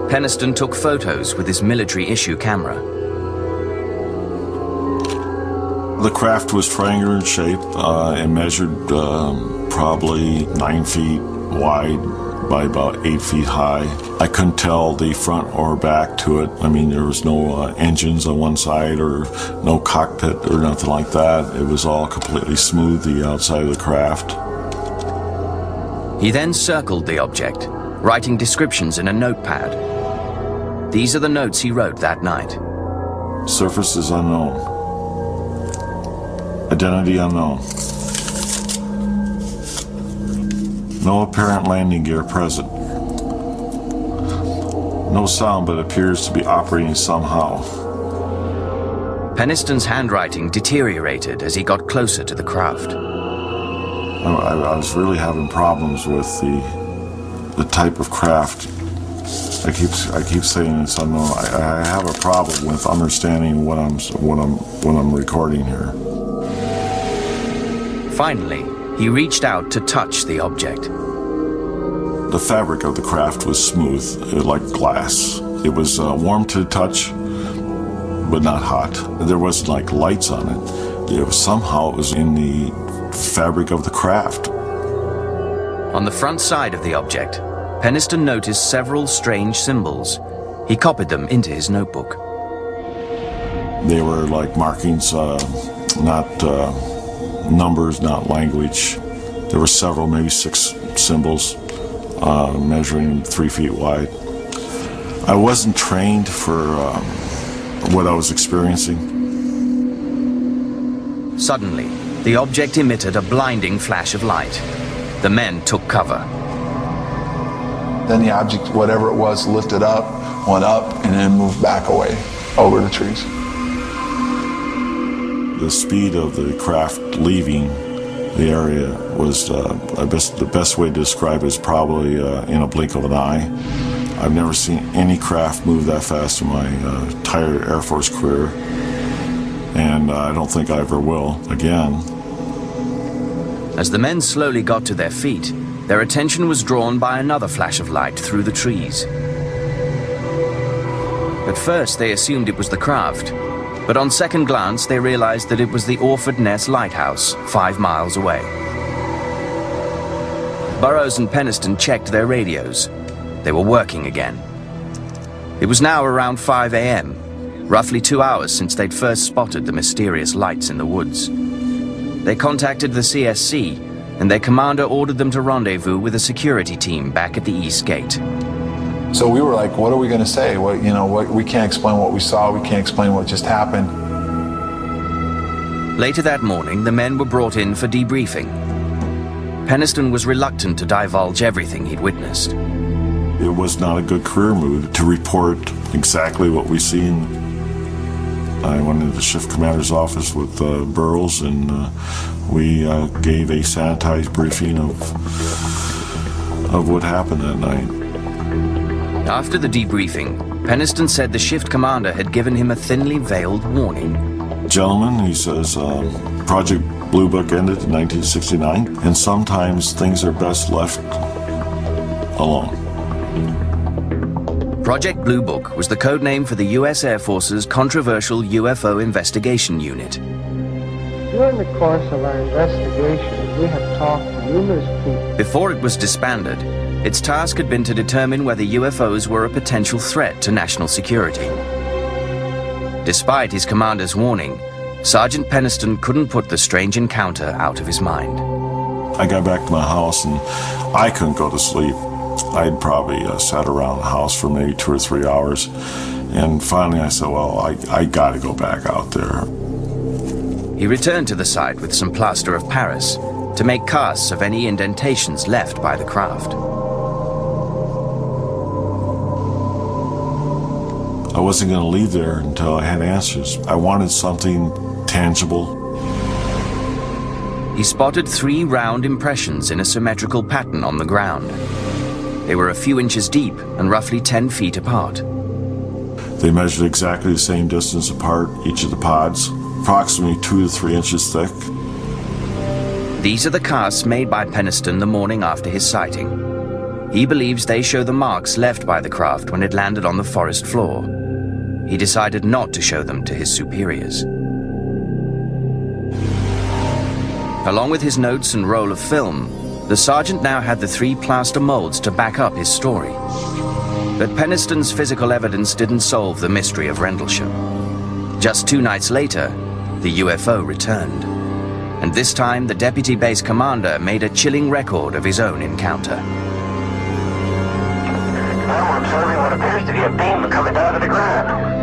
Penniston took photos with his military-issue camera. The craft was triangular in shape. It measured probably 9 feet wide by about 8 feet high. I couldn't tell the front or back to it. I mean, there was no engines on one side or no cockpit or nothing like that. It was all completely smooth, the outside of the craft. He then circled the object, writing descriptions in a notepad. These are the notes he wrote that night. Surface is unknown. Identity unknown. No apparent landing gear present. No sound, but appears to be operating somehow. Penniston's handwriting deteriorated as he got closer to the craft. I was really having problems with the type of craft. I keep saying it's unknown. I have a problem with understanding what I'm recording here. Finally, he reached out to touch the object. The fabric of the craft was smooth, like glass. It was warm to the touch, but not hot. There wasn't like lights on it. Somehow it was in the fabric of the craft. On the front side of the object, Penniston noticed several strange symbols. He copied them into his notebook. They were like markings, not numbers, not language. There were several, maybe 6 symbols, measuring 3 feet wide. I wasn't trained for what I was experiencing. Suddenly, the object emitted a blinding flash of light. The men took cover. Then the object, whatever it was, lifted up, went up, and then moved back away over the trees. The speed of the craft leaving the area was, the best way to describe it is probably in a blink of an eye. I've never seen any craft move that fast in my entire Air Force career, and I don't think I ever will again. As the men slowly got to their feet, their attention was drawn by another flash of light through the trees. At first, they assumed it was the craft, but on second glance, they realized that it was the Orford Ness Lighthouse, 5 miles away. Burroughs and Penniston checked their radios. They were working again. It was now around 5 a.m., roughly 2 hours since they'd first spotted the mysterious lights in the woods. They contacted the CSC, and their commander ordered them to rendezvous with a security team back at the East Gate. So we were like, what are we going to say? We can't explain what we saw. We can't explain what just happened. Later that morning, the men were brought in for debriefing. Penniston was reluctant to divulge everything he'd witnessed. It was not a good career move to report exactly what we seen. I went into the shift commander's office with Burroughs, and we gave a sanitized briefing of what happened that night. After the debriefing, Penniston said the shift commander had given him a thinly veiled warning. Gentlemen, he says, Project Blue Book ended in 1969, and sometimes things are best left alone. Project Blue Book was the code name for the U.S. Air Force's controversial UFO investigation unit. During the course of our investigation, we have talked to numerous people. Before it was disbanded, its task had been to determine whether UFOs were a potential threat to national security. Despite his commander's warning, Sergeant Penniston couldn't put the strange encounter out of his mind. I got back to my house and I couldn't go to sleep. I'd probably sat around the house for maybe 2 or 3 hours. And finally I said, well, I got to go back out there. He returned to the site with some plaster of Paris to make casts of any indentations left by the craft. I wasn't going to leave there until I had answers. I wanted something tangible. He spotted 3 round impressions in a symmetrical pattern on the ground. They were a few inches deep and roughly 10 feet apart. They measured exactly the same distance apart, each of the pods, approximately 2 to 3 inches thick. These are the casts made by Penniston the morning after his sighting. He believes they show the marks left by the craft when it landed on the forest floor. He decided not to show them to his superiors. Along with his notes and roll of film, the sergeant now had the 3 plaster molds to back up his story. But Peniston's physical evidence didn't solve the mystery of Rendlesham. Just 2 nights later, the UFO returned. And this time, the deputy base commander made a chilling record of his own encounter. Now we're observing what appears to be a beam coming down to the ground.